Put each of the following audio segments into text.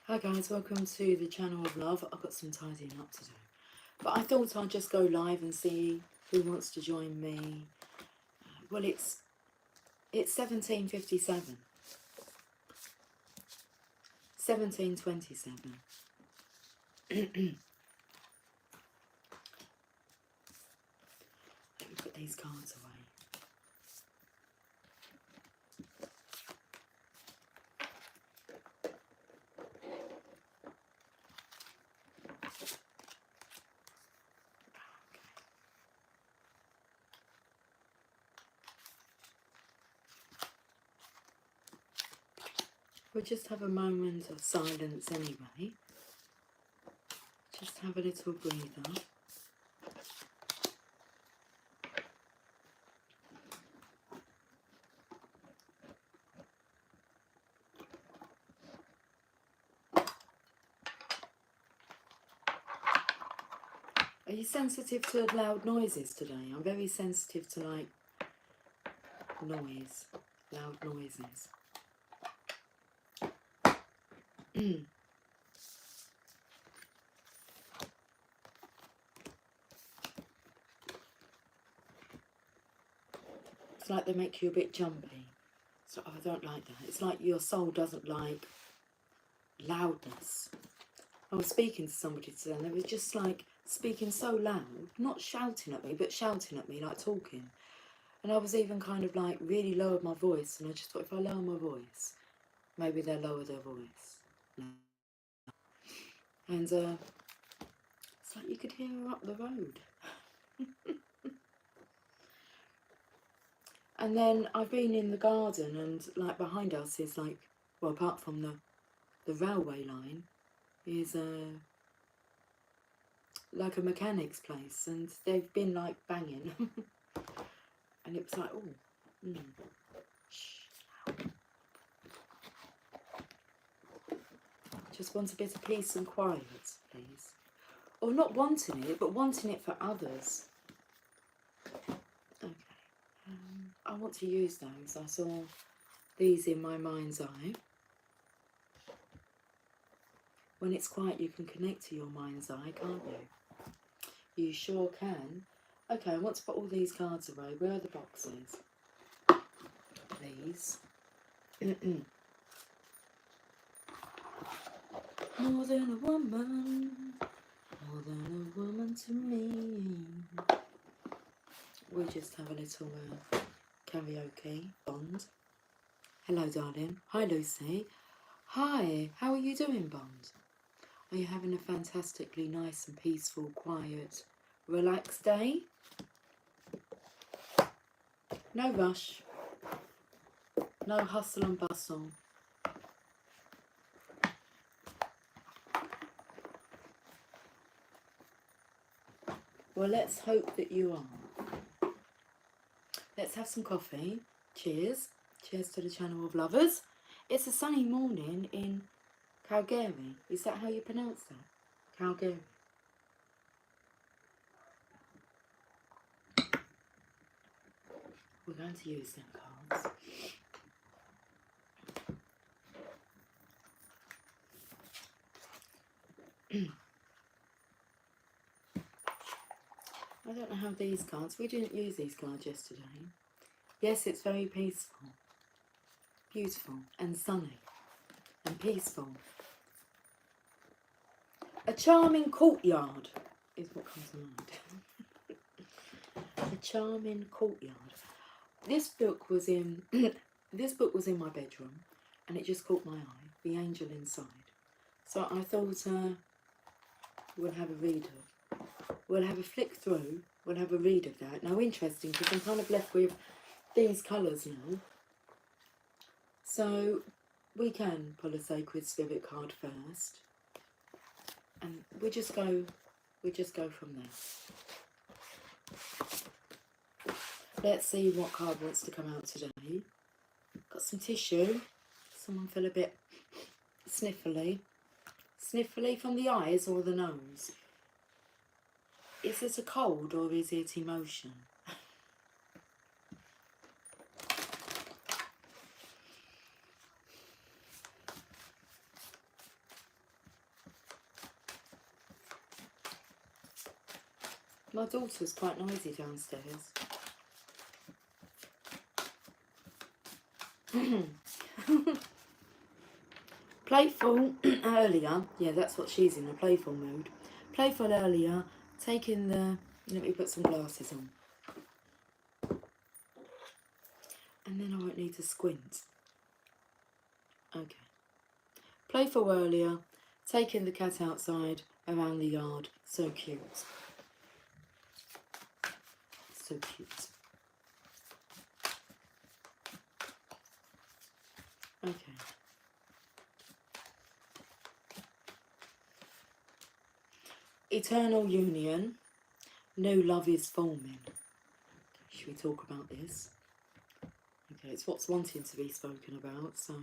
Hi guys, welcome to the channel of love. I've got some tidying up to do, but I thought I'd just go live and see who wants to join me. Well, it's 17:57, 17:27. Let me put these cards away. We'll just have a moment of silence anyway. Just have a little breather. Are you sensitive to loud noises today? I'm very sensitive to like noise, loud noises. It's like they make you a bit jumpy. So I don't like that. It's like your soul doesn't like loudness. I was speaking to somebody today and they were just like speaking so loud, not shouting at me, but shouting at me, like talking. And I was even kind of like really lowered my voice, and I just thought if I lower my voice, maybe they'll lower their voice. No. And it's like you could hear her up the road. And then I've been in the garden, and like behind us is like, well, apart from the railway line, is like a mechanic's place, and they've been like banging. And it was like, oh, shh. Just want a bit of peace and quiet, please. Or not wanting it, but wanting it for others. Okay. I want to use those. I saw these in my mind's eye. When it's quiet, you can connect to your mind's eye, can't you? You sure can. Okay, I want to put all these cards away. Where are the boxes? Please. More than a woman, more than a woman to me. We'll just have a little karaoke, Bond. Hello, darling. Hi, Lucy. Hi, how are you doing, Bond? Are you having a fantastically nice and peaceful, quiet, relaxed day? No rush. No hustle and bustle. Well, let's hope that you are. Let's have some coffee. Cheers. Cheers to the channel of lovers. It's a sunny morning in Calgary. Is that how you pronounce that? Calgary. We're going to use them cards. I don't know how these cards, we didn't use these cards yesterday. Yes, it's very peaceful, beautiful and sunny and peaceful. A charming courtyard is what comes to mind. A charming courtyard. This book was in my bedroom, and it just caught my eye. The Angel Inside. So I thought we'll have a read of. We'll have a flick through. We'll have a read of that. Now, interesting, because I'm kind of left with these colours now. So we can pull a Sacred Spirit card first, and we just go from there. Let's see what card wants to come out today. Got some tissue. Someone feel a bit sniffly. Sniffly from the eyes or the nose? Is it a cold or is it emotion? My daughter's quite noisy downstairs. Playful earlier. Yeah, that's what she's in, a playful mood. Playful earlier, taking the... Let me put some glasses on. And then I won't need to squint. Okay. Playful earlier, taking the cat outside, around the yard. So cute. So cute. Okay. Eternal union. New love is forming. Should we talk about this? Okay, it's what's wanting to be spoken about. So,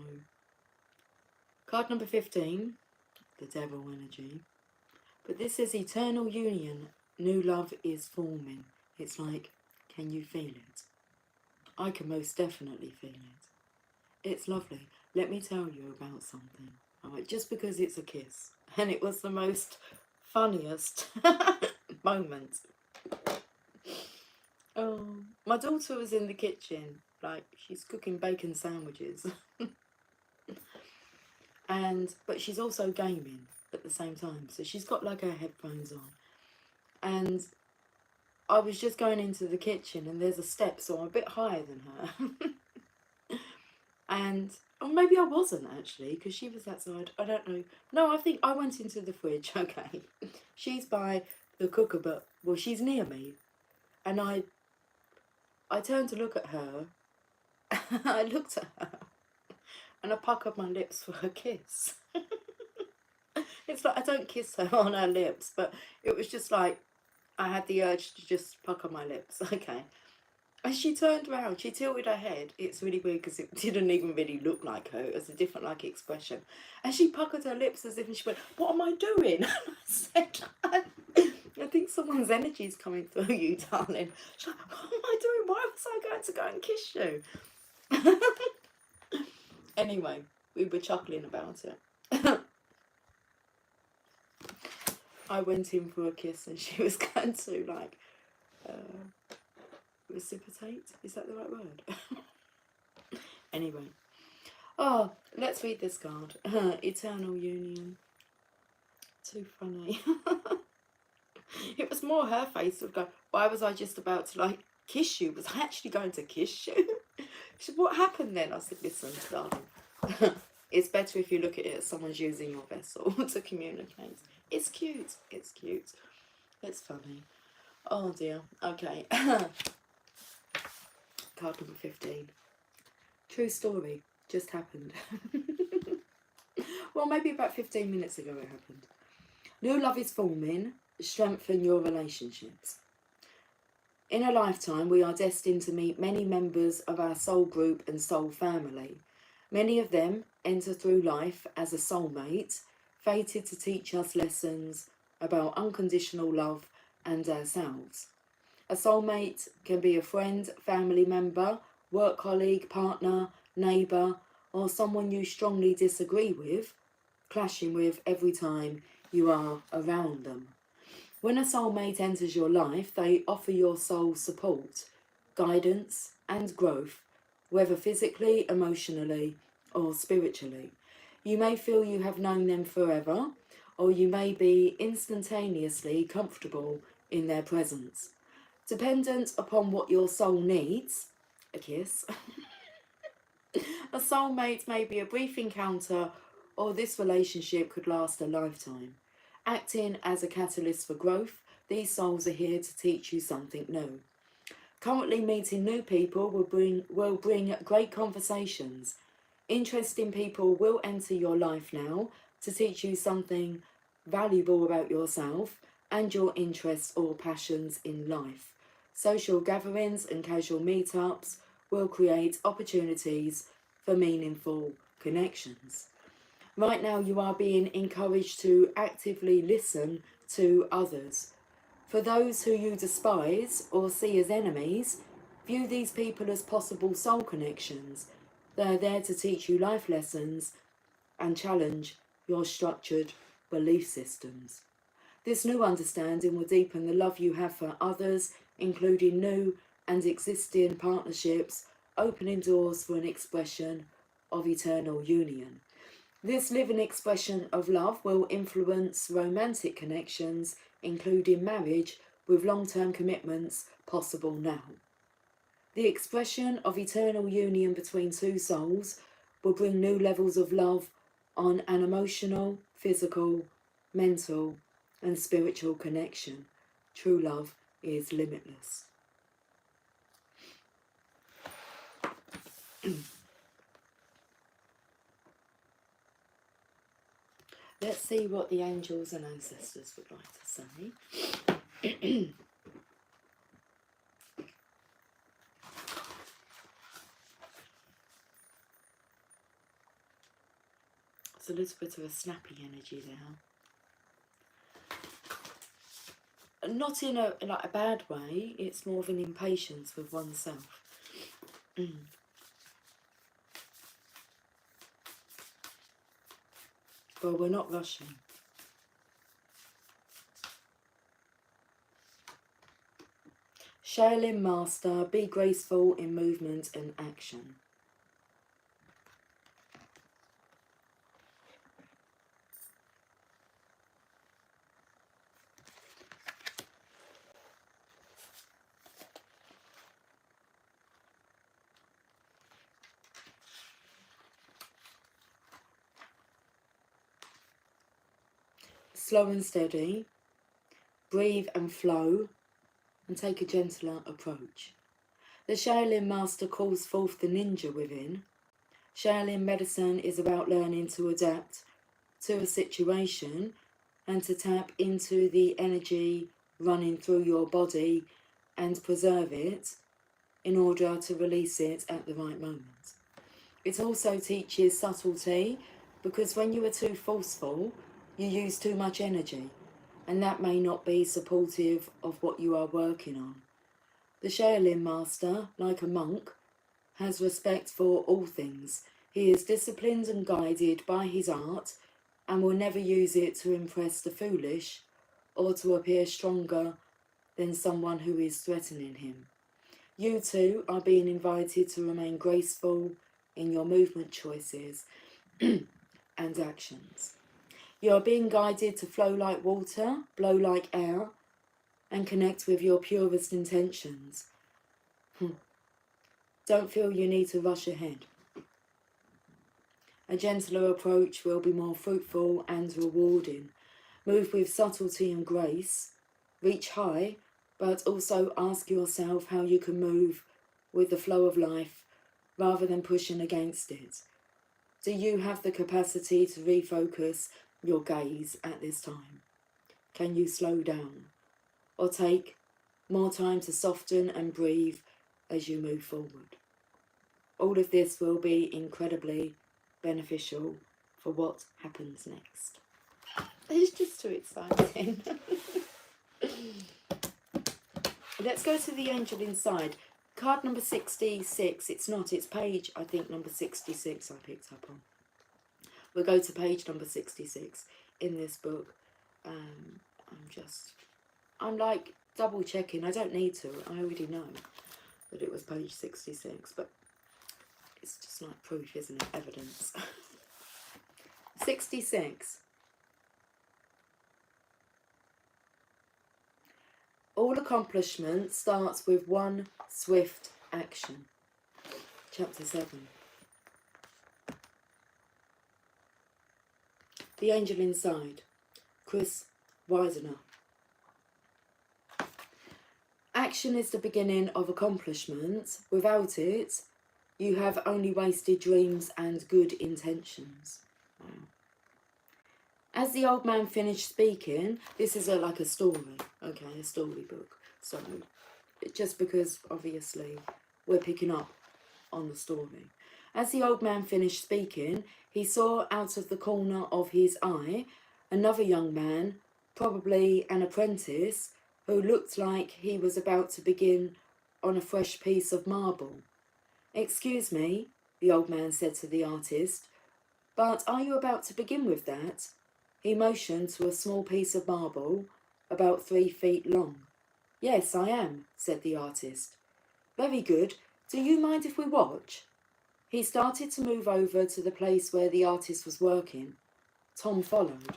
card number 15, the devil energy. But this is eternal union. New love is forming. It's like, can you feel it? I can most definitely feel it. It's lovely. Let me tell you about something. Alright, just because it's a kiss. And it was the most funniest moment. Oh, my daughter was in the kitchen, like she's cooking bacon sandwiches. But she's also gaming at the same time. So she's got like her headphones on. And I was just going into the kitchen and there's a step, so I'm a bit higher than her. And, or maybe I wasn't actually, because she was that side. I don't know. No, I think I went into the fridge. Okay. She's by the cooker, but, well, she's near me. And I turned to look at her. I looked at her. And I puckered my lips for her kiss. It's like I don't kiss her on her lips, but it was just like I had the urge to just pucker my lips. Okay. And she turned around, she tilted her head. It's really weird because it didn't even really look like her. It was a different like expression. And she puckered her lips as if, and she went, "What am I doing?" And I said, I think someone's energy is coming through you, darling. She's like, "What am I doing? Why was I going to go and kiss you?" Anyway, we were chuckling about it. I went in for a kiss and she was going to like reciprocate. Is that the right word? Anyway. Oh, let's read this card. Eternal union. Too funny. It was more her face of go, why was I just about to like kiss you? Was I actually going to kiss you? She said, what happened then? I said, listen, darling. It's better if you look at it as someone's using your vessel to communicate. It's cute. It's cute. It's funny. Oh dear. Okay. Card number 15. True story. Just happened. Well, maybe about 15 minutes ago it happened. New love is forming. Strengthen your relationships. In a lifetime, we are destined to meet many members of our soul group and soul family. Many of them enter through life as a soulmate, fated to teach us lessons about unconditional love and ourselves. A soulmate can be a friend, family member, work colleague, partner, neighbour, or someone you strongly disagree with, clashing with every time you are around them. When a soulmate enters your life, they offer your soul support, guidance, and growth, whether physically, emotionally, or spiritually. You may feel you have known them forever, or you may be instantaneously comfortable in their presence. Dependent upon what your soul needs, a kiss, a soulmate may be a brief encounter, or this relationship could last a lifetime. Acting as a catalyst for growth, these souls are here to teach you something new. Currently meeting new people will bring great conversations. Interesting people will enter your life now to teach you something valuable about yourself and your interests or passions in life. Social gatherings and casual meetups will create opportunities for meaningful connections. Right now you are being encouraged to actively listen to others. For those who you despise or see as enemies, view these people as possible soul connections. They are there to teach you life lessons and challenge your structured belief systems. This new understanding will deepen the love you have for others, including new and existing partnerships, opening doors for an expression of eternal union. This living expression of love will influence romantic connections, including marriage, with long-term commitments possible now. The expression of eternal union between two souls will bring new levels of love on an emotional, physical, mental, and spiritual connection. True love is limitless. Let's see what the angels and ancestors would like to say. It's a little bit of a snappy energy there. Not in a bad way, it's more of an impatience with oneself. Well, we're not rushing. Shaolin Master, be graceful in movement and action. Slow and steady, breathe and flow, and take a gentler approach. The Shaolin Master calls forth the ninja within. Shaolin medicine is about learning to adapt to a situation and to tap into the energy running through your body and preserve it in order to release it at the right moment. It also teaches subtlety, because when you are too forceful, you use too much energy, and that may not be supportive of what you are working on. The Shaolin Master, like a monk, has respect for all things. He is disciplined and guided by his art, and will never use it to impress the foolish or to appear stronger than someone who is threatening him. You too are being invited to remain graceful in your movement choices and actions. You are being guided to flow like water, blow like air, and connect with your purest intentions. Don't feel you need to rush ahead. A gentler approach will be more fruitful and rewarding. Move with subtlety and grace. Reach high, but also ask yourself how you can move with the flow of life rather than pushing against it. Do you have the capacity to refocus your gaze at this time? Can you slow down or take more time to soften and breathe as you move forward? All of this will be incredibly beneficial for what happens next. It's just too exciting. Let's go to the angel inside. Card number 66. It's not, it's page, I think, number 66 I picked up on. We'll go to page number 66 in this book. I'm like double checking. I don't need to. I already know that it was page 66, but it's just like proof, isn't it? Evidence. 66. All accomplishment starts with one swift action. Chapter 7. The Angel Inside. Chris Wisener. Action is the beginning of accomplishment. Without it, you have only wasted dreams and good intentions. Wow. As the old man finished speaking, this is like a story, okay, a storybook. So, just because, obviously, we're picking up on the story. As the old man finished speaking, he saw out of the corner of his eye another young man, probably an apprentice, who looked like he was about to begin on a fresh piece of marble. "Excuse me," the old man said to the artist, "but are you about to begin with that?" He motioned to a small piece of marble about 3 feet long. Yes, I am, said the artist. Very good. Do you mind if we watch? He started to move over to the place where the artist was working. Tom followed.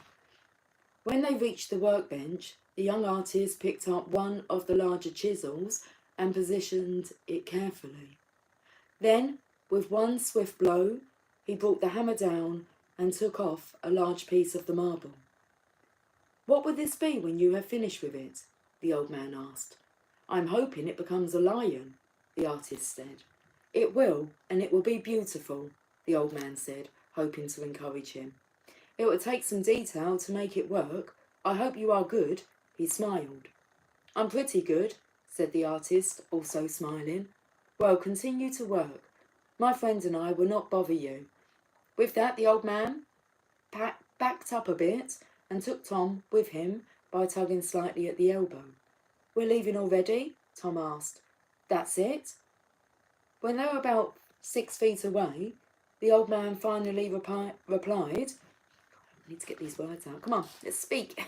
When they reached the workbench, the young artist picked up one of the larger chisels and positioned it carefully. Then, with one swift blow, he brought the hammer down and took off a large piece of the marble. What will this be when you have finished with it? The old man asked. I'm hoping it becomes a lion, the artist said. It will, and it will be beautiful, the old man said, hoping to encourage him. It will take some detail to make it work. I hope you are good, he smiled. I'm pretty good, said the artist, also smiling. Well, continue to work. My friend and I will not bother you. With that, the old man backed up a bit and took Tom with him by tugging slightly at the elbow. We're leaving already? Tom asked. That's it? When they were about 6 feet away, the old man finally replied, I need to get these words out. Come on, let's speak.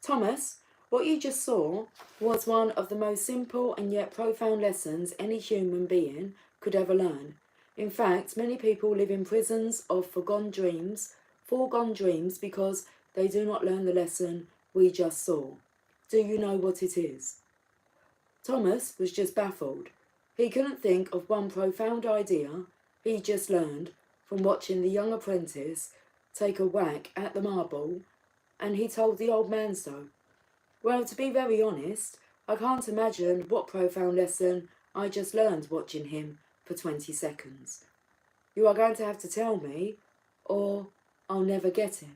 Thomas, what you just saw was one of the most simple and yet profound lessons any human being could ever learn. In fact, many people live in prisons of foregone dreams because they do not learn the lesson we just saw. Do you know what it is? Thomas was just baffled. He couldn't think of one profound idea he just learned from watching the young apprentice take a whack at the marble, and he told the old man so. Well, to be very honest, I can't imagine what profound lesson I just learned watching him for 20 seconds. You are going to have to tell me, or I'll never get it.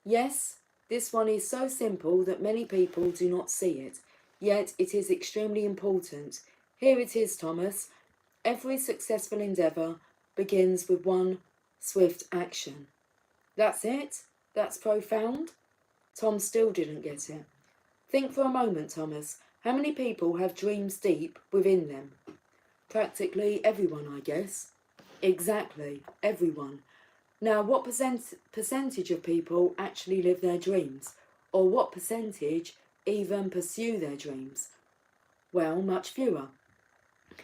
Yes, this one is so simple that many people do not see it, yet it is extremely important. Here it is, Thomas. Every successful endeavour begins with one swift action. That's it? That's profound? Tom still didn't get it. Think for a moment, Thomas. How many people have dreams deep within them? Practically everyone, I guess. Exactly, everyone. Now, what percentage of people actually live their dreams? Or what percentage even pursue their dreams? Well, much fewer.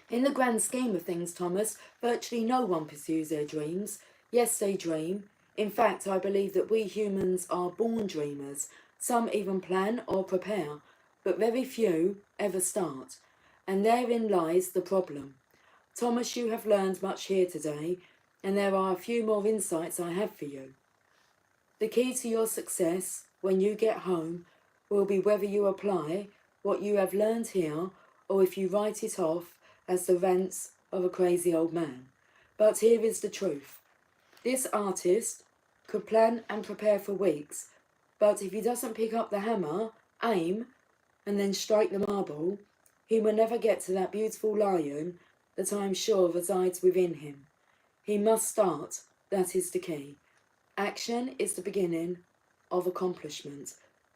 In the grand scheme of things, Thomas, virtually no one pursues their dreams. Yes, they dream. In fact, I believe that we humans are born dreamers. Some even plan or prepare, but very few ever start. And therein lies the problem. Thomas, you have learned much here today, and there are a few more insights I have for you. The key to your success when you get home will be whether you apply what you have learned here or if you write it off as the rants of a crazy old man. But here is the truth. This artist could plan and prepare for weeks, but if he doesn't pick up the hammer, aim, and then strike the marble, he will never get to that beautiful lion that I am sure resides within him. He must start. That is the key. Action is the beginning of accomplishment.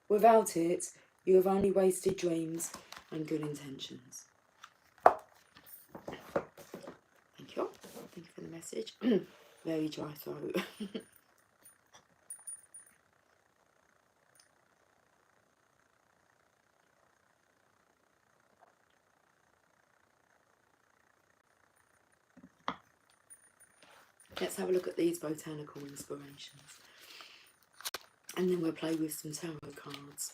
Without it, you have only wasted dreams and good intentions. Thank you. Thank you for the message. Very dry throat. Let's have a look at these botanical inspirations. And then we'll play with some tarot cards.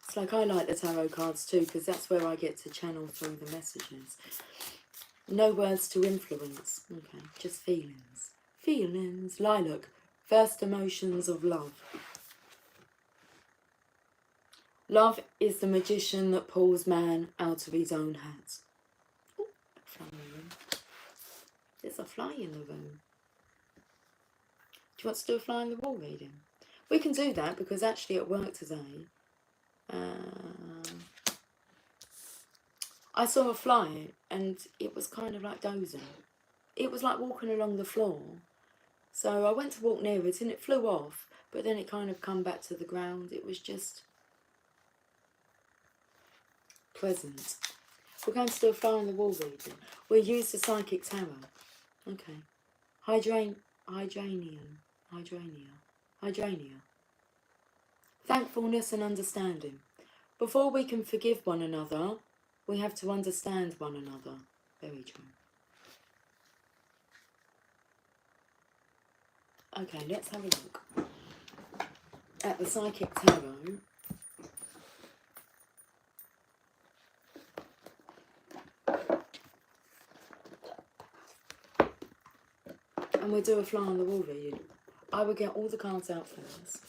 It's like I like the tarot cards too, because that's where I get to channel through the messages. No words to influence. Okay, just feelings. Feelings. Lilac. First emotions of love. Love is the magician that pulls man out of his own hat. Oh, a fly in the room. There's a fly in the room. Do you want to do a fly in the wall reading? We can do that because actually at work today, I saw a fly and it was kind of like dozing. It was like walking along the floor. So I went to walk near it and it flew off, but then it kind of come back to the ground. It was just present. We're going to do a fly on the wall reading. We'll use the Psychic Tarot. Okay. Hydrangea. Thankfulness and understanding. Before we can forgive one another, we have to understand one another. Very true. Okay, let's have a look at the Psychic Tarot. And we'll do a fly on the wall reading. I will get all the cards out first.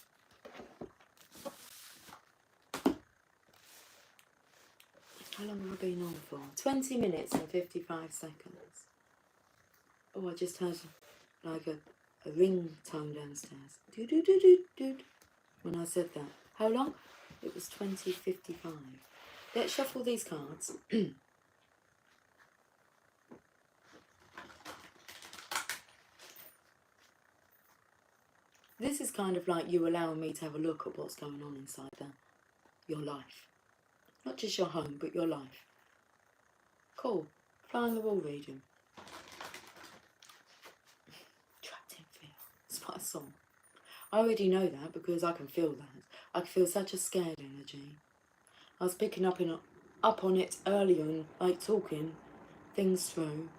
How long have I been on for? 20 minutes and 55 seconds. Oh, I just heard like a ringtone downstairs. Do-do-do-do-do. When I said that. How long? It was 20:55. Let's shuffle these cards. This is kind of like you allowing me to have a look at what's going on inside your life. Not just your home, but your life. Cool. Fly on the wall reading. Trapped in fear. It's quite a song. I already know that because I can feel that. I can feel such a scared energy. I was picking up on it earlier and like talking things through.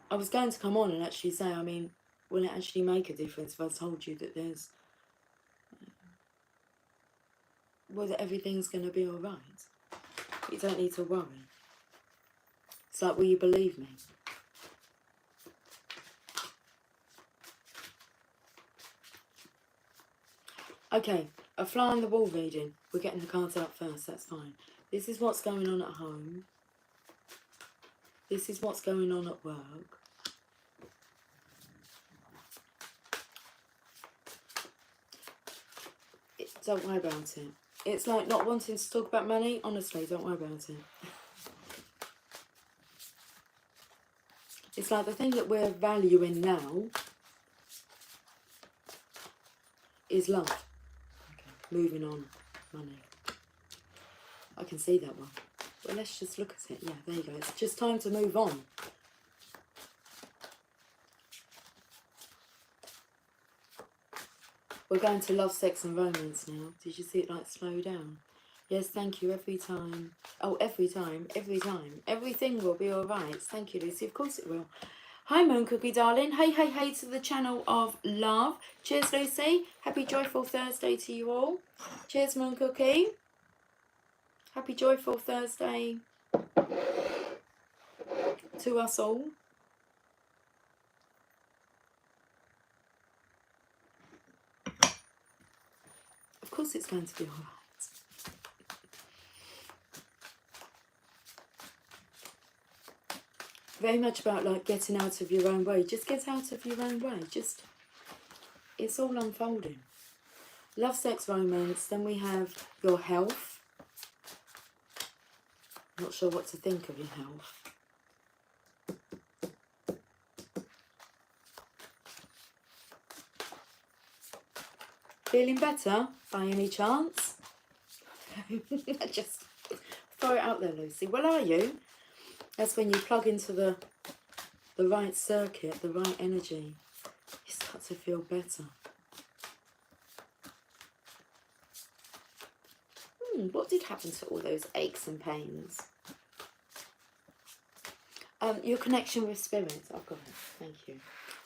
I was going to come on and actually say, I mean, will it actually make a difference if I told you that there's... whether everything's going to be alright? You don't need to worry. It's like, will you believe me? Okay, a fly on the wall reading. We're getting the cards out first, that's fine. This is what's going on at home. This is what's going on at work. Don't worry about it. It's like not wanting to talk about money. Honestly, don't worry about it. It's like the thing that we're valuing now is love. Okay, moving on. Money. I can see that one. Well, let's just look at it. Yeah, there you go. It's just time to move on. We're going to love, sex and romance now. Did you see it like slow down? Yes, thank you. Every time. Oh, every time. Everything will be alright. Thank you, Lucy. Of course it will. Hi, Moon Cookie, darling. Hey, hey, hey to the channel of love. Cheers, Lucy. Happy Joyful Thursday to you all. Cheers, Moon Cookie. Happy Joyful Thursday to us all. Of course it's going to be alright. Very much about like getting out of your own way. Just get out of your own way. Just, it's all unfolding. Love, sex, romance. Then we have your health. Not sure what to think of your health. Feeling better by any chance? Just throw it out there, Lucy. Well, are you? That's when you plug into the right circuit, the right energy. You start to feel better. What did happen to all those aches and pains? Your connection with spirit. I've got it. Thank you.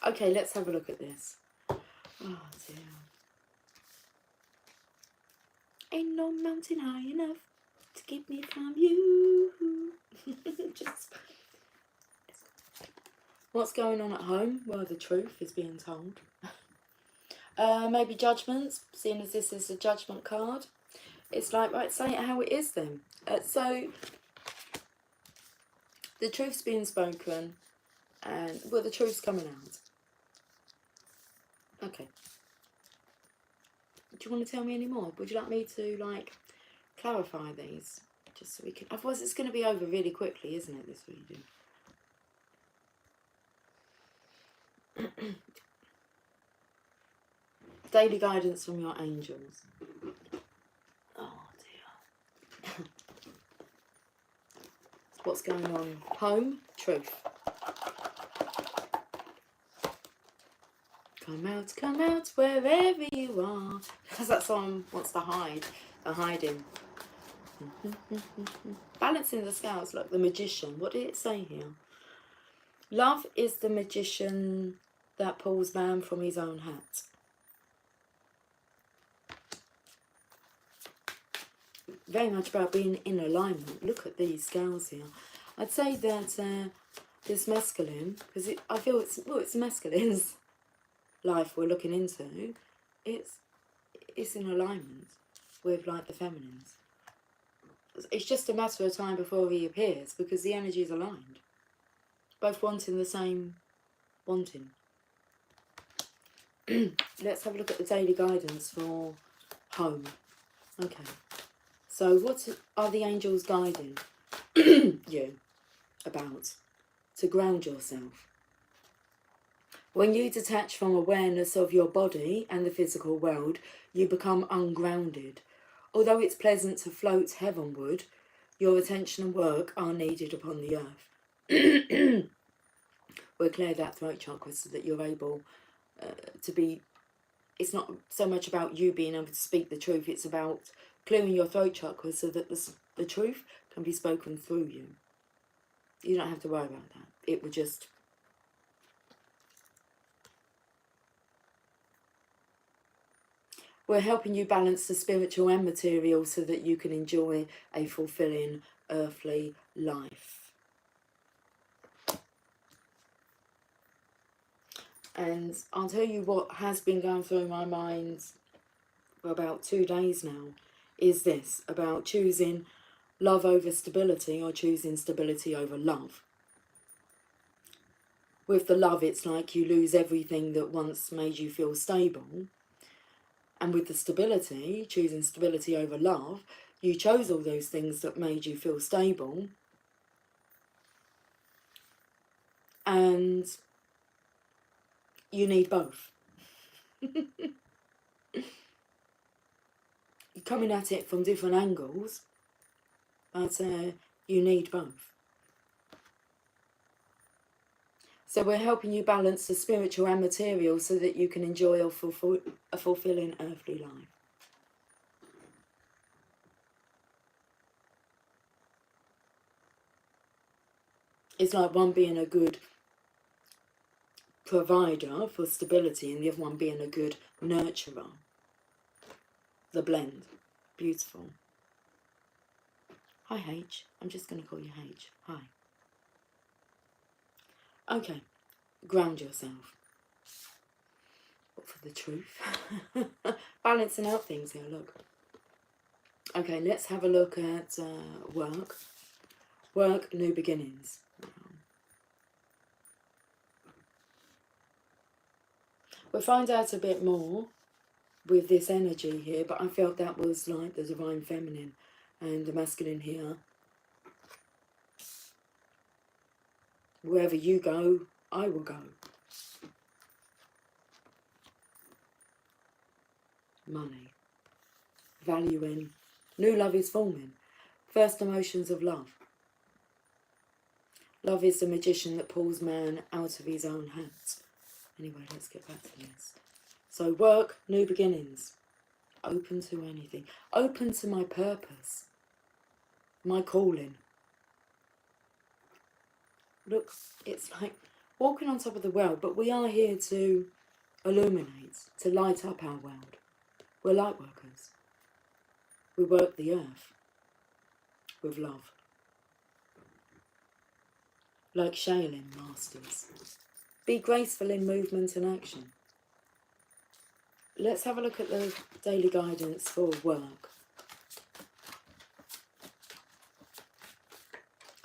Okay, let's have a look at this. Oh, dear. Ain't no mountain high enough to keep me from you. Just... What's going on at home? Well, the truth is being told. Maybe judgments, seeing as this is a judgment card. It's like, right, say it how it is then. So, the truth's being spoken, and, well, the truth's coming out. Okay. Do you want to tell me any more? Would you like me to, like, clarify these? Just so we can... Otherwise, it's going to be over really quickly, isn't it, this reading? Daily guidance from your angels. Oh, dear. What's going on? Home, truth. Come out wherever you are. Because that song wants to hide. A hiding. Balancing the scales, look, the magician. What did it say here? Love is the magician that pulls man from his own hat. Very much about being in alignment. Look at these scales here. I'd say that this masculine, because I feel it's masculine's life we're looking into. It's in alignment with like the feminines. It's just a matter of time before he appears, because the energy is aligned. Both wanting the same wanting. Let's have a look at the daily guidance for home. Okay. So what are the angels guiding you about? To ground yourself. When you detach from awareness of your body and the physical world, you become ungrounded. Although it's pleasant to float heavenward, your attention and work are needed upon the earth. We'll clear that throat chakra so that you're able to be... It's not so much about you being able to speak the truth, it's about clearing your throat chakra so that the truth can be spoken through you. You don't have to worry about that. It will just... We're helping you balance the spiritual and material so that you can enjoy a fulfilling earthly life. And I'll tell you what has been going through my mind for about 2 days now, is this, about choosing love over stability or choosing stability over love. With the love, it's like you lose everything that once made you feel stable. And with the stability, choosing stability over love, you chose all those things that made you feel stable. And you need both. You're coming at it from different angles, but you need both. So we're helping you balance the spiritual and material so that you can enjoy a fulfilling earthly life. It's like one being a good provider for stability and the other one being a good nurturer. The blend. Beautiful. Hi H. I'm just going to call you H. Hi. Okay. Ground yourself. For the truth. Balancing out things here, look. Okay, let's have a look at work. Work, new beginnings. We'll find out a bit more with this energy here, but I felt that was like the divine feminine and the masculine here. Wherever you go, I will go. Money. Valuing. New love is forming. First emotions of love. Love is the magician that pulls man out of his own hat. Anyway, let's get back to this. So work, new beginnings. Open to anything. Open to my purpose. My calling. Look, it's like walking on top of the world, but we are here to illuminate, to light up our world. We're light workers. We work the earth with love. Like Shaolin masters. Be graceful in movement and action. Let's have a look at the daily guidance for work.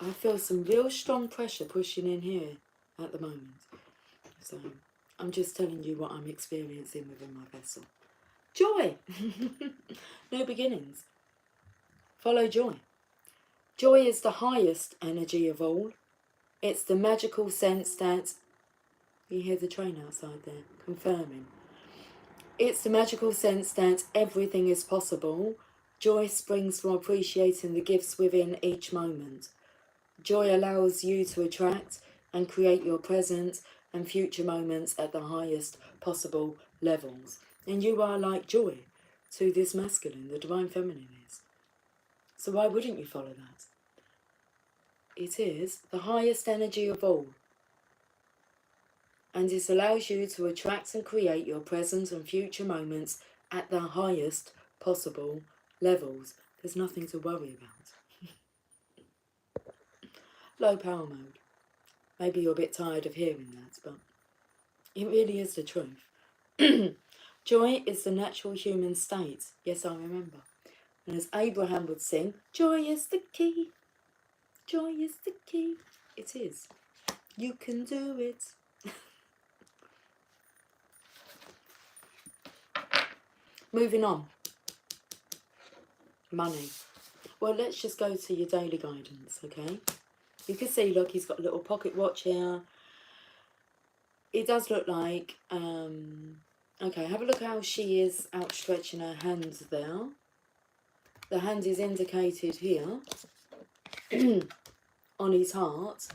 I feel some real strong pressure pushing in here at the moment. So I'm just telling you what I'm experiencing within my vessel. Joy! New beginnings. Follow joy. Joy is the highest energy of all. It's the magical sense that... You hear the train outside there, confirming. It's the magical sense that everything is possible. Joy springs from appreciating the gifts within each moment. Joy allows you to attract and create your present and future moments at the highest possible levels. And you are like joy to this masculine, the divine feminine is. So why wouldn't you follow that? It is the highest energy of all. And this allows you to attract and create your present and future moments at the highest possible levels. There's nothing to worry about. Low power mode. Maybe you're a bit tired of hearing that, but it really is the truth. Joy is the natural human state. Yes, I remember. And as Abraham would sing, joy is the key. Joy is the key. It is. You can do it. Moving on. Money. Well, let's just go to your daily guidance, okay? You can see, look, he's got a little pocket watch here. It does look like, okay, have a look how she is outstretching her hands there. The hand is indicated here on his heart.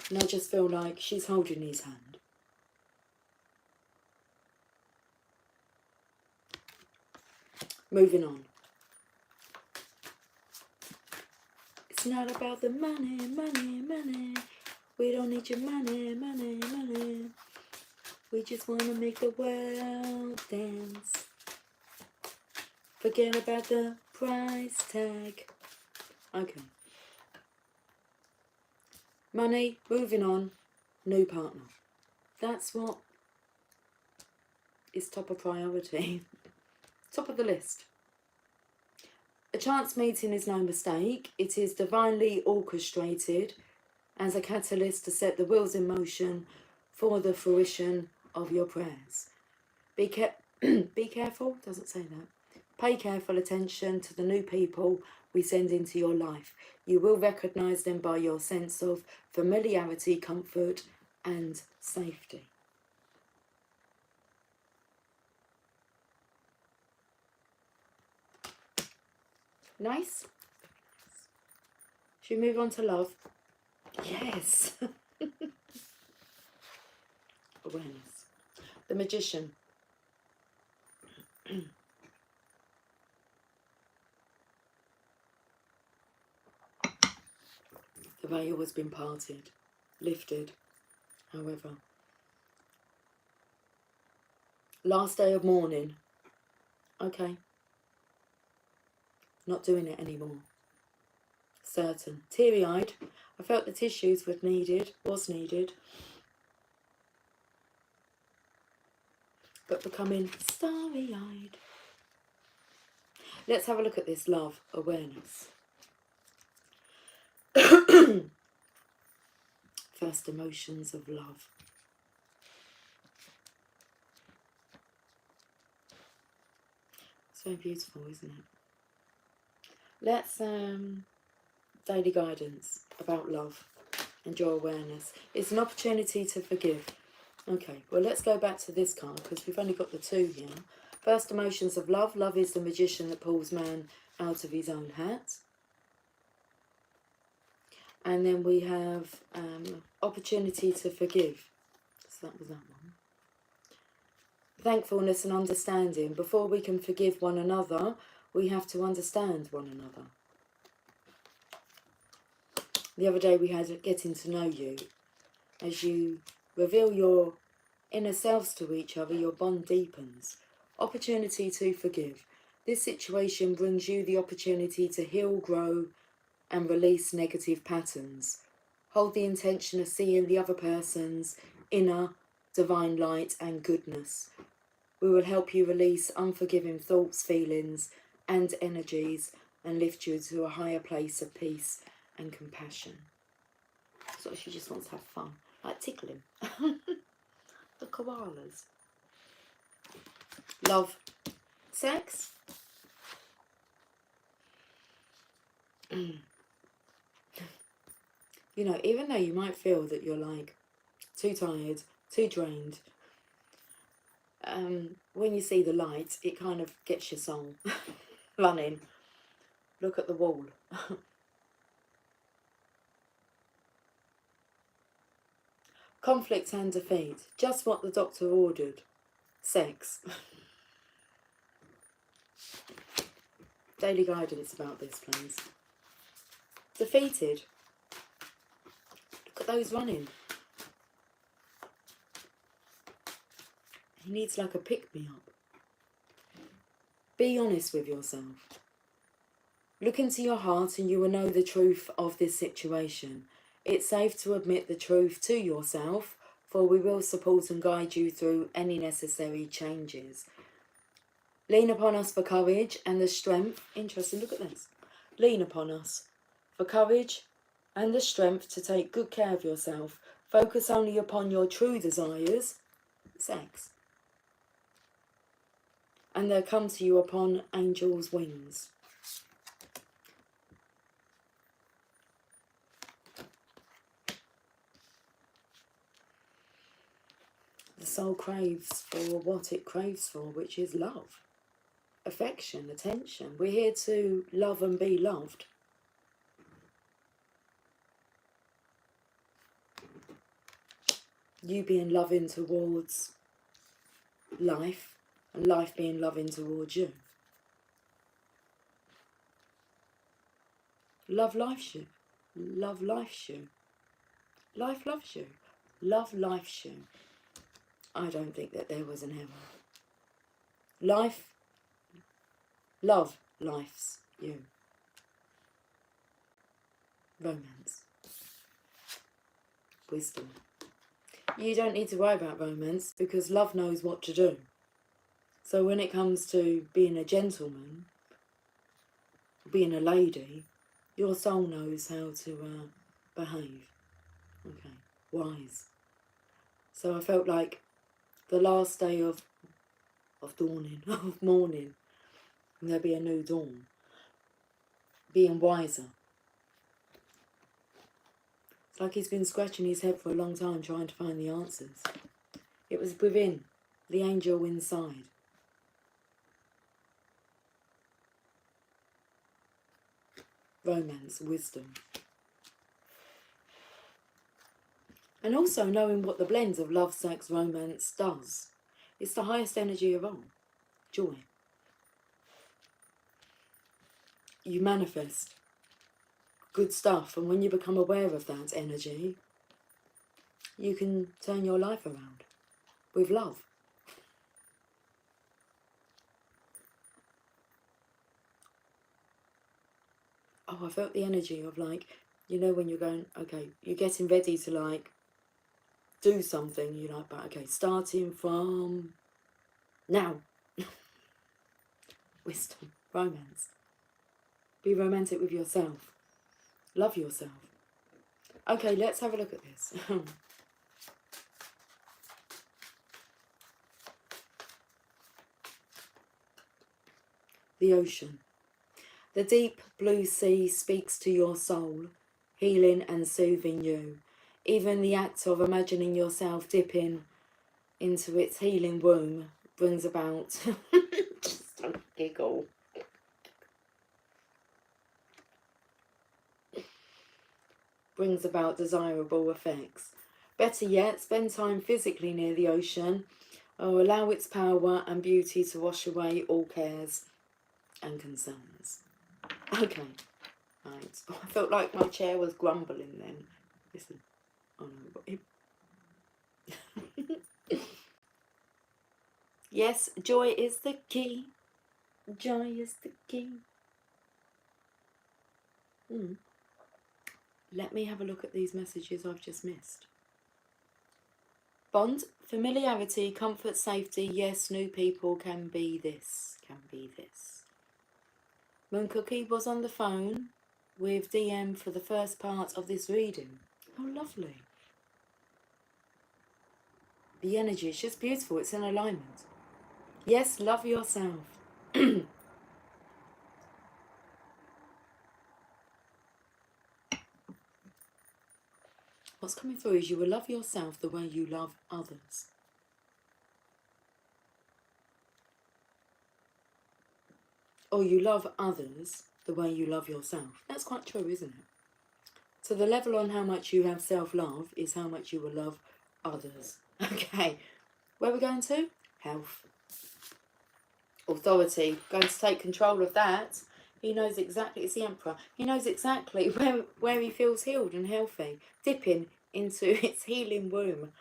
And I just feel like she's holding his hand. Moving on. It's not about the money, money, money. We don't need your money, money, money. We just want to make the world dance. Forget about the price tag. Okay. Money, moving on. New partner. That's what is top of priority. Top of the list. A chance meeting is no mistake. It is divinely orchestrated as a catalyst to set the wheels in motion for the fruition of your prayers. Be careful, doesn't say that. Pay careful attention to the new people we send into your life. You will recognise them by your sense of familiarity, comfort and safety. Nice? Should we move on to love? Yes. Awareness. The Magician. The veil has been parted, lifted, however. Last day of mourning. Okay. Not doing it anymore. Certain. Teary-eyed. I felt the tissues was needed. But becoming starry-eyed. Let's have a look at this love awareness. First emotions of love. So beautiful, isn't it? Let's daily guidance about love and your awareness. It's an opportunity to forgive. Okay, well, let's go back to this card because we've only got the two here. First emotions of love. Love is the magician that pulls man out of his own hat. And then we have opportunity to forgive. So that was that one. Thankfulness and understanding. Before we can forgive one another, we have to understand one another. The other day we had getting to know you. As you reveal your inner selves to each other, your bond deepens. Opportunity to forgive. This situation brings you the opportunity to heal, grow, and release negative patterns. Hold the intention of seeing the other person's inner divine light and goodness. We will help you release unforgiving thoughts, feelings, and energies and lift you to a higher place of peace and compassion. So she just wants to have fun, like tickling. The koalas. Love, sex. You know, even though you might feel that you're like too tired, too drained, when you see the light, it kind of gets your soul running. Look at the wall. Conflict and defeat. Just what the doctor ordered. Sex. Daily guidance about this, please. Defeated. Look at those running. He needs like a pick-me-up. Be honest with yourself. Look into your heart and you will know the truth of this situation. It's safe to admit the truth to yourself, for we will support and guide you through any necessary changes. Lean upon us for courage and the strength. Interesting, look at this. Lean upon us for courage and the strength to take good care of yourself. Focus only upon your true desires, sex. And they'll come to you upon angels' wings. The soul craves for what it craves for, which is love, affection, attention. We're here to love and be loved. You being loving towards life, and life being loving towards you. Love lifes you. Love lifes you. Life loves you. Love lifes you. I don't think that there was an error. Love lifes you. Romance. Wisdom. You don't need to worry about romance because love knows what to do. So when it comes to being a gentleman, being a lady, your soul knows how to behave. Okay, wise. So I felt like the last day of dawning, of morning, and there'll be a new dawn. Being wiser. It's like he's been scratching his head for a long time trying to find the answers. It was within, the angel inside. Romance, wisdom. And also knowing what the blends of love, sex, romance does. It's the highest energy of all. Joy. You manifest good stuff, and when you become aware of that energy, you can turn your life around with love. Oh, I felt the energy of like, you know, when you're going, okay, you're getting ready to like do something, you're like, but okay, starting from now. Wisdom, romance. Be romantic with yourself. Love yourself. Okay, let's have a look at this. The ocean. The deep blue sea speaks to your soul, healing and soothing you. Even the act of imagining yourself dipping into its healing womb brings about just a giggle. Brings about desirable effects. Better yet, spend time physically near the ocean, or allow its power and beauty to wash away all cares and concerns. Okay, right. Oh, I felt like my chair was grumbling then. Listen. Oh no. Yes, joy is the key. Joy is the key. Let me have a look at these messages I've just missed. Bond, familiarity, comfort, safety. Yes, new people can be this. Can be this. Moon Cookie was on the phone with DM for the first part of this reading. Oh, lovely. The energy is just beautiful. It's in alignment. Yes, love yourself. What's coming through is you will love yourself the way you love others. Or you love others the way you love yourself. That's quite true, isn't it? So the level on how much you have self-love is how much you will love others. Okay, where are we going to? Health. Authority, going to take control of that. He knows exactly, it's the Emperor, he knows exactly where he feels healed and healthy. Dipping into its healing womb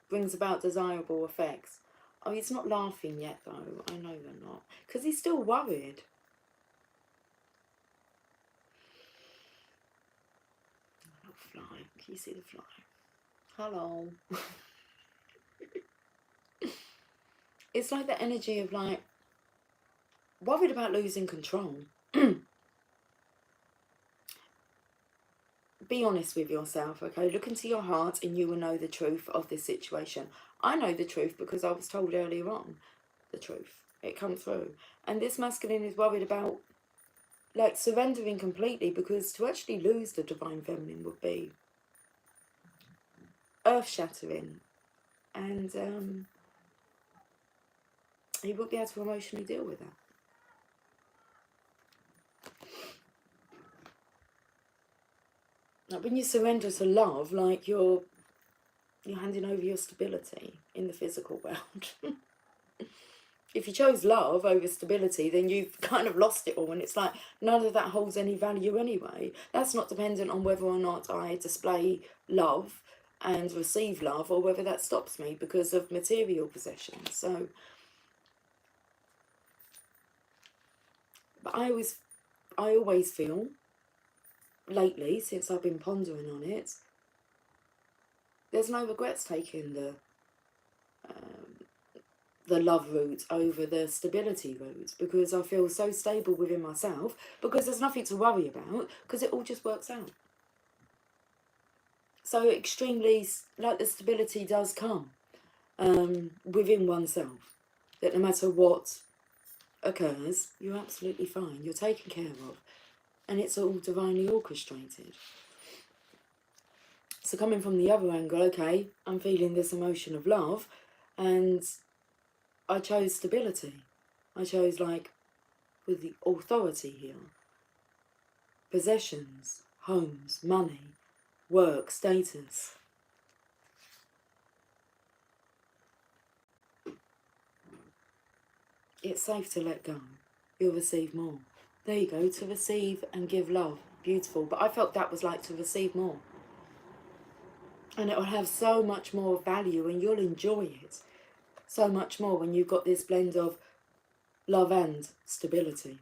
brings about desirable effects. Oh, he's not laughing yet though, I know they're not, because he's still worried. Oh, fly, can you see the fly? Hello. It's like the energy of like, worried about losing control. Be honest with yourself, okay? Look into your heart and you will know the truth of this situation. I know the truth because I was told earlier on the truth. It comes through. And this masculine is worried about like surrendering completely, because to actually lose the divine feminine would be earth-shattering. And he wouldn't be able to emotionally deal with that. Like when you surrender to love, like you're handing over your stability in the physical world. If you chose love over stability, then you've kind of lost it all, and it's like none of that holds any value anyway. That's not dependent on whether or not I display love and receive love, or whether that stops me because of material possessions. So, but I always feel, lately, since I've been pondering on it, there's no regrets taking the love route over the stability route, because I feel so stable within myself, because there's nothing to worry about, because it all just works out. So extremely, like the stability does come within oneself, that no matter what occurs, you're absolutely fine, you're taken care of, and it's all divinely orchestrated. So coming from the other angle, okay, I'm feeling this emotion of love, and I chose stability. I chose, like, with the authority here, possessions, homes, money, work, status. It's safe to let go. You'll receive more. There you go, to receive and give love. Beautiful. But I felt that was like to receive more. And it will have so much more value, and you'll enjoy it so much more when you've got this blend of love and stability.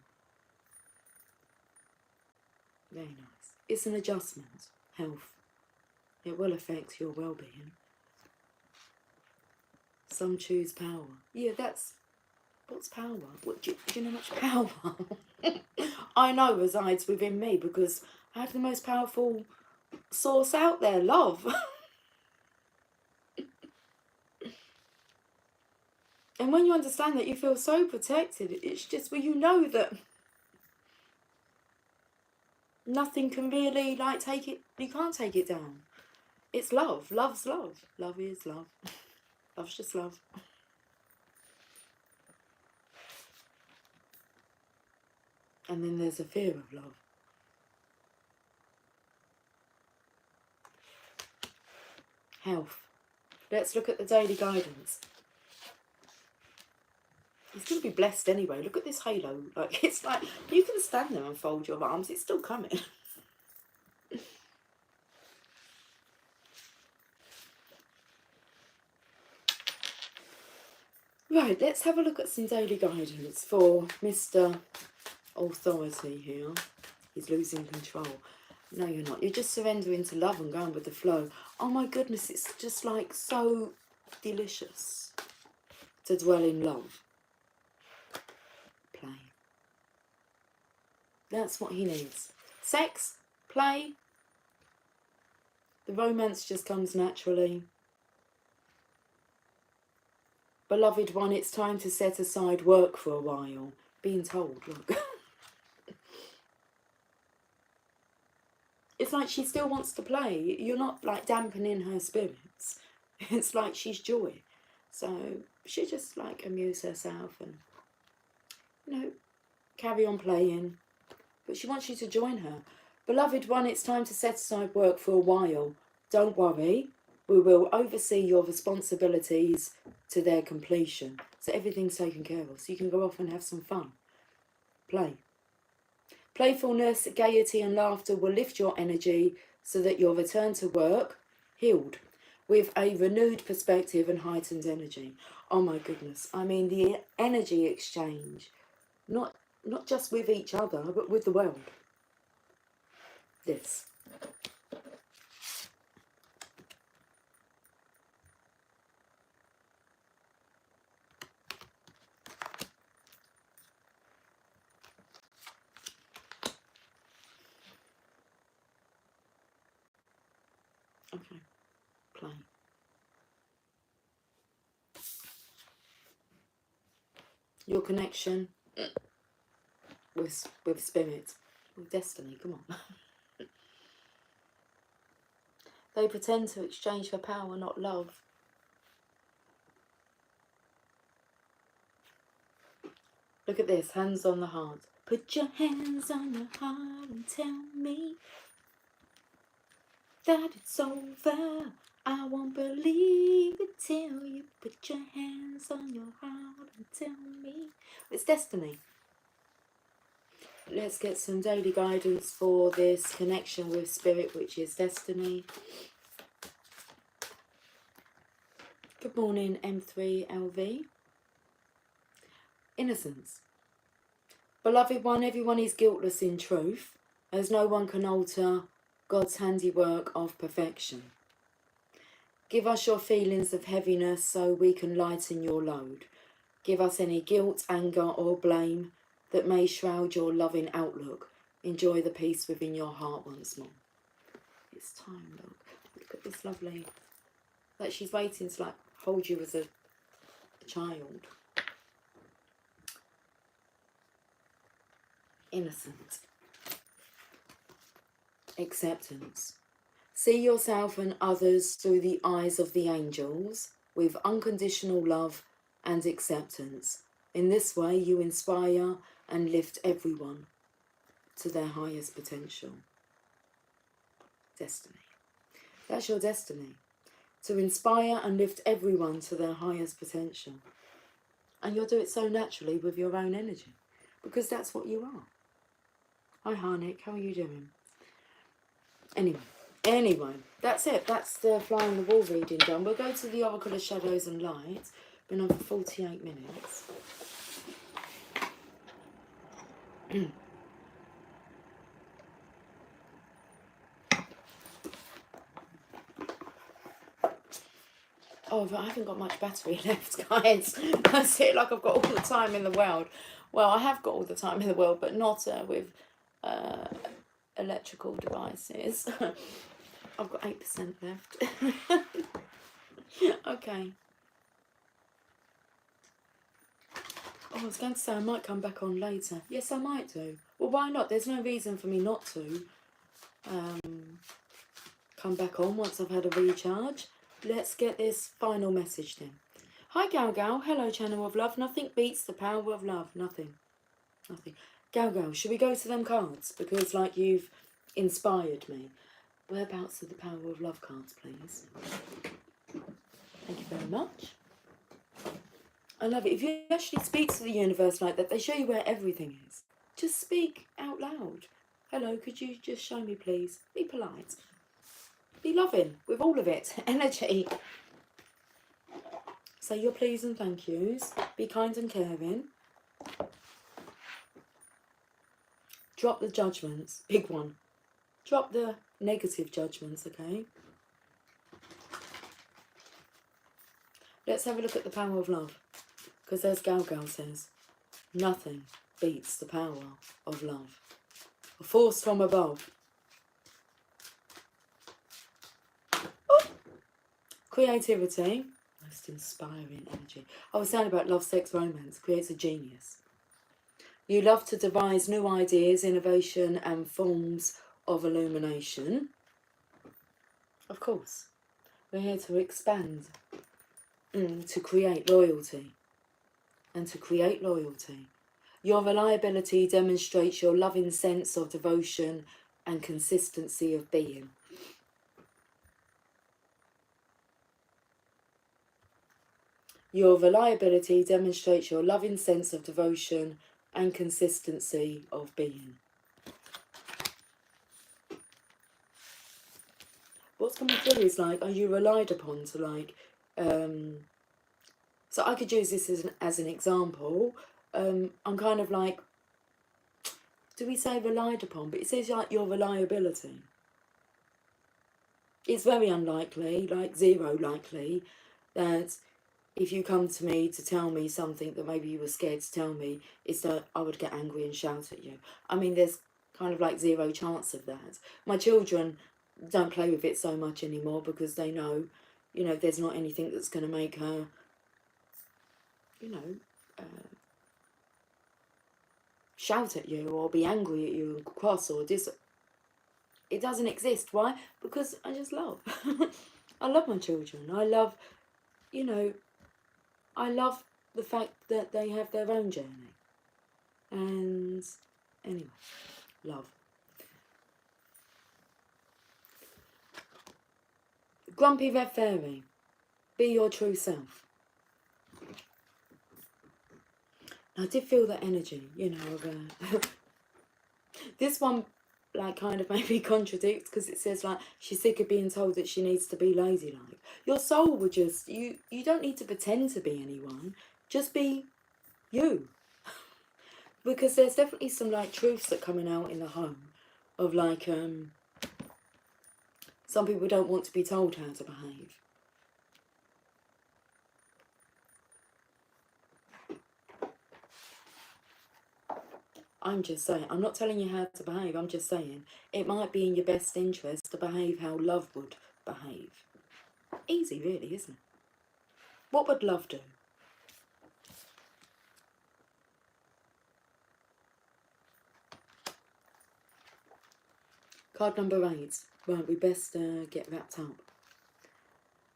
Very nice. It's an adjustment. Health. It will affect your well-being. Some choose power. Yeah, that's... What's power? Do you know much power? I know resides within me, because I have the most powerful source out there, love. And when you understand that, you feel so protected. It's just where you know that nothing can really, like, take it, you can't take it down. It's love. Love's love. Love is love. Love's just love. And then there's a fear of love. Health. Let's look at the daily guidance. He's going to be blessed anyway. Look at this halo. Like, it's like, you can stand there and fold your arms. It's still coming. Right, let's have a look at some daily guidance for Mr. Authority here. He's losing control. No, you're not. You're just surrendering to love and going with the flow. Oh my goodness, it's just like so delicious to dwell in love. Play. That's what he needs. Sex, play. The romance just comes naturally. Beloved one, it's time to set aside work for a while. Being told, look. It's like she still wants to play. You're not like dampening her spirits. It's like she's joy. So she just like amuse herself and, you know, carry on playing. But she wants you to join her. Beloved one, it's time to set aside work for a while. Don't worry. We will oversee your responsibilities to their completion. So everything's taken care of. So you can go off and have some fun. Play. Playfulness, gaiety and laughter will lift your energy so that you'll return to work healed with a renewed perspective and heightened energy. Oh my goodness. I mean, the energy exchange, not just with each other, but with the world. This. Okay, play. Your connection with spirit, with destiny, come on. They pretend to exchange for power, not love. Look at this, hands on the heart. Put your hands on your heart and tell me that it's over. I won't believe it till you put your hands on your heart and tell me. It's destiny. Let's get some daily guidance for this connection with spirit, which is destiny. Good morning, M3LV. Innocence. Beloved one, everyone is guiltless in truth, as no one can alter God's handiwork of perfection. Give us your feelings of heaviness so we can lighten your load. Give us any guilt, anger or blame that may shroud your loving outlook. Enjoy the peace within your heart once more. It's time, look. Look at this lovely... Like she's waiting to hold you as a child. Innocent. Acceptance. See yourself and others through the eyes of the angels with unconditional love and acceptance. In this way you inspire and lift everyone to their highest potential. Destiny. That's your destiny. To inspire and lift everyone to their highest potential. And you'll do it so naturally with your own energy. Because that's what you are. Hi Harnick, how are you doing? Anyway, that's it. That's the Fly on the Wall reading done. We'll go to the Oracle of Shadows and Light. Been on for 48 minutes. Oh, but I haven't got much battery left, guys. That's it, like I've got all the time in the world. Well, I have got all the time in the world, but not with electrical devices. I've got 8% left. Okay. Oh, I was going to say I might come back on later. Yes, I might do. Well, why not? There's no reason for me not to come back on once I've had a recharge. Let's get this final message then. Hi, Gal Gal. Hello, Channel of Love. Nothing beats the power of love. Nothing. Nothing. Gal Gal, should we go to them cards? Because, like, you've inspired me. Whereabouts are the power of love cards, please? Thank you very much. I love it. If you actually speak to the universe like that, they show you where everything is. Just speak out loud. Hello, could you just show me, please? Be polite. Be loving with all of it. Energy. Say your please and thank yous. Be kind and caring. Drop the judgments. Big one. Drop the negative judgments, okay? Let's have a look at the power of love. Because as Gal Gal says, nothing beats the power of love. A force from above. Oh. Creativity. Most inspiring energy. I was saying about love, sex, romance. Creates a genius. You love to devise new ideas, innovation and forms of illumination. Of course. We're here to expand. To create loyalty. And to create loyalty. Your reliability demonstrates your loving sense of devotion and consistency of being. Your reliability demonstrates your loving sense of devotion and consistency of being. What's coming through is like, are you relied upon to like, so I could use this as an example. I'm kind of like, do we say relied upon? But it says like your reliability. It's very unlikely, like zero likely, that if you come to me to tell me something that maybe you were scared to tell me, is that I would get angry and shout at you. I mean, there's kind of like zero chance of that. My children don't play with it so much anymore because they know, you know, there's not anything that's going to make her, you know, shout at you or be angry at you and cross or it doesn't exist. Why? Because I just love. I love my children. I love, you know, I love the fact that they have their own journey. And anyway, love. Grumpy Red Fairy, be your true self. I did feel that energy, you know. This one, like, kind of maybe contradicts because it says, like, she's sick of being told that she needs to be ladylike. Your soul would just, you don't need to pretend to be anyone. Just be you. Because there's definitely some, like, truths that are coming out in the home of, like, some people don't want to be told how to behave. I'm just saying, I'm not telling you how to behave, I'm just saying, it might be in your best interest to behave how love would behave. Easy, really, isn't it? What would love do? Card number 8. Right, we best get wrapped up.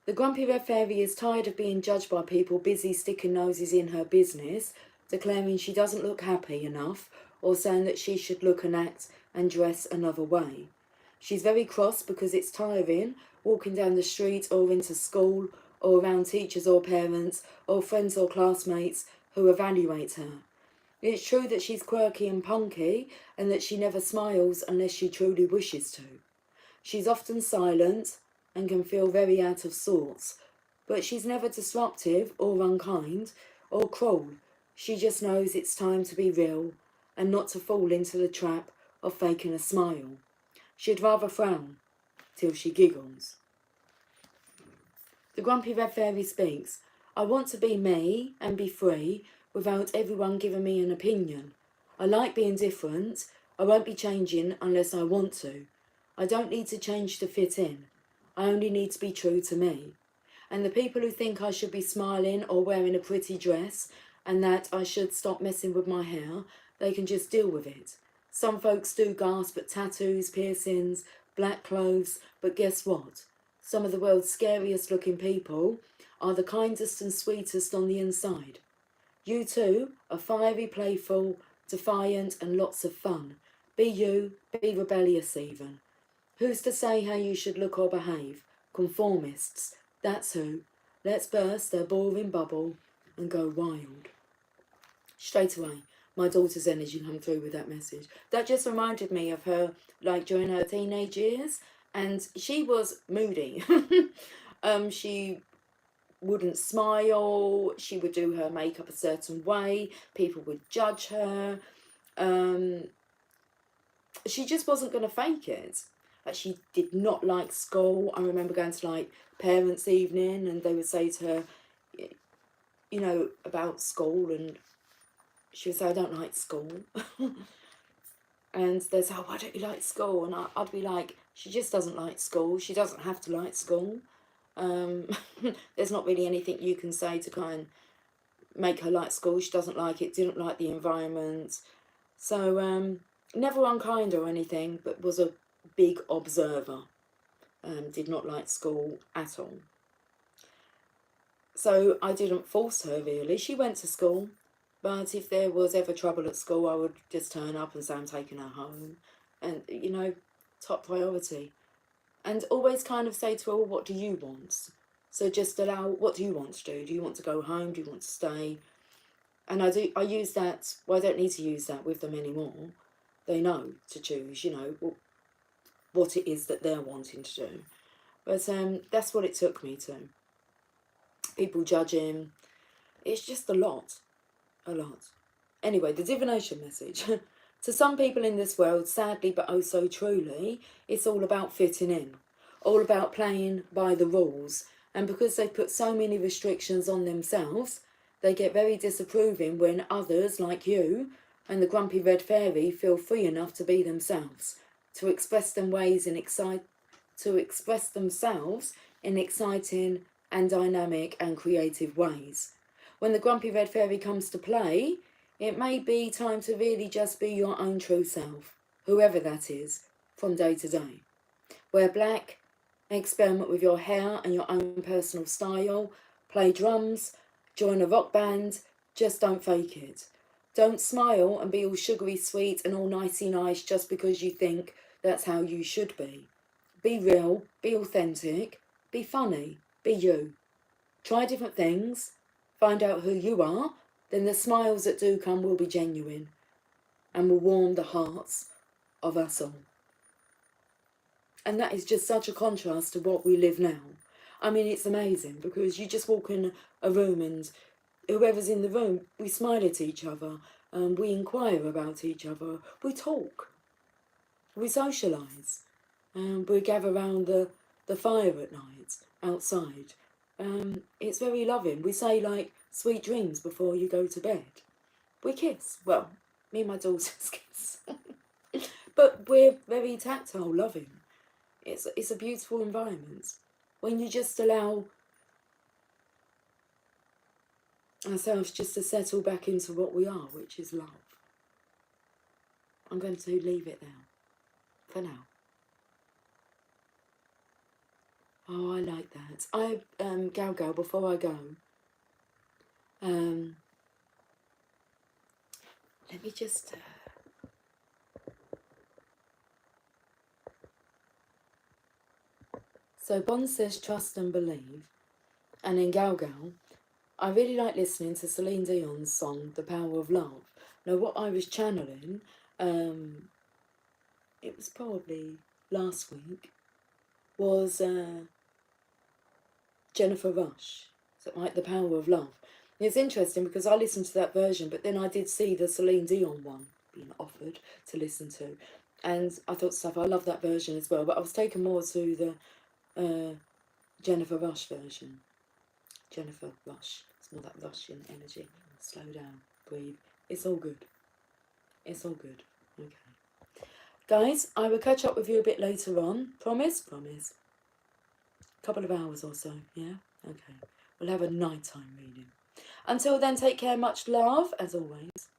The Grumpy Red Fairy is tired of being judged by people busy sticking noses in her business, declaring she doesn't look happy enough, or saying that she should look and act and dress another way. She's very cross because it's tiring walking down the street or into school or around teachers or parents or friends or classmates who evaluate her. It's true that she's quirky and punky and that she never smiles unless she truly wishes to. She's often silent and can feel very out of sorts, but she's never disruptive or unkind or cruel. She just knows it's time to be real and not to fall into the trap of faking a smile. She'd rather frown till she giggles. The Grumpy Red Fairy speaks. I want to be me and be free without everyone giving me an opinion. I like being different. I won't be changing unless I want to. I don't need to change to fit in. I only need to be true to me. And the people who think I should be smiling or wearing a pretty dress and that I should stop messing with my hair, they can just deal with it. Some folks do gasp at tattoos, piercings, black clothes, but guess what? Some of the world's scariest looking people are the kindest and sweetest on the inside. You too are fiery, playful, defiant and lots of fun. Be you, be rebellious even. Who's to say how you should look or behave? Conformists, that's who. Let's burst their boring bubble and go wild. Straight away, my daughter's energy come through with that message. That just reminded me of her, like, during her teenage years, and she was moody. She wouldn't smile, she would do her makeup a certain way, people would judge her. She just wasn't going to fake it. She did not like school. I remember going to, like, parents' evening and they would say to her, you know, about school, and she would say, I don't like school. And they'd say, oh, why don't you like school? And I'd be like, she just doesn't like school. She doesn't have to like school. There's not really anything you can say to kind of make her like school. She doesn't like it, didn't like the environment. So never unkind or anything, but was a big observer. Did not like school at all. So I didn't force her really. She went to school, but if there was ever trouble at school, I would just turn up and say I'm taking her home. And, you know, top priority. And always kind of say to her, well, what do you want? So just allow, what do you want to do? Do you want to go home? Do you want to stay? And I use that, well, I don't need to use that with them anymore. They know to choose, you know, what it is that they're wanting to do. But that's what it took me to. People judging, it's just a lot. A lot. Anyway, the divination message. To some people in this world, sadly but oh so truly, it's all about fitting in. All about playing by the rules. And because they put so many restrictions on themselves, they get very disapproving when others, like you and the grumpy red fairy, feel free enough to be themselves, to express themselves in exciting and dynamic and creative ways. When the grumpy red fairy comes to play, it may be time to really just be your own true self, whoever that is, from day to day. Wear black, experiment with your hair and your own personal style, play drums, join a rock band, just don't fake it. Don't smile and be all sugary sweet and all nicey nice just because you think that's how you should be. Be real, be authentic, be funny, be you. Try different things, find out who you are, then the smiles that do come will be genuine and will warm the hearts of us all. And that is just such a contrast to what we live now. I mean, it's amazing because you just walk in a room and whoever's in the room, we smile at each other, we inquire about each other, we talk, we socialise, we gather around the fire at night outside. It's very loving. We say like sweet dreams before you go to bed. We kiss. Well, me and my daughters kiss. But we're very tactile, loving. It's a beautiful environment. When you just allow ourselves just to settle back into what we are, which is love. I'm going to leave it there. For now. Oh, I like that. Gal, before I go, let me just... So Bond says trust and believe. And in Gal, I really like listening to Celine Dion's song, The Power of Love. Now, what I was channeling, it was probably last week, was Jennifer Rush. So like The Power of Love. And it's interesting because I listened to that version, but then I did see the Celine Dion one being offered to listen to. And I thought, stuff, I love that version as well. But I was taken more to the Jennifer Rush version. Jennifer Rush. It's more that Russian energy. Slow down. Breathe. It's all good. It's all good. Okay. Guys, I will catch up with you a bit later on. Promise? Promise. Couple of hours or so, yeah? Okay. We'll have a nighttime reading. Until then, take care. Much love, as always.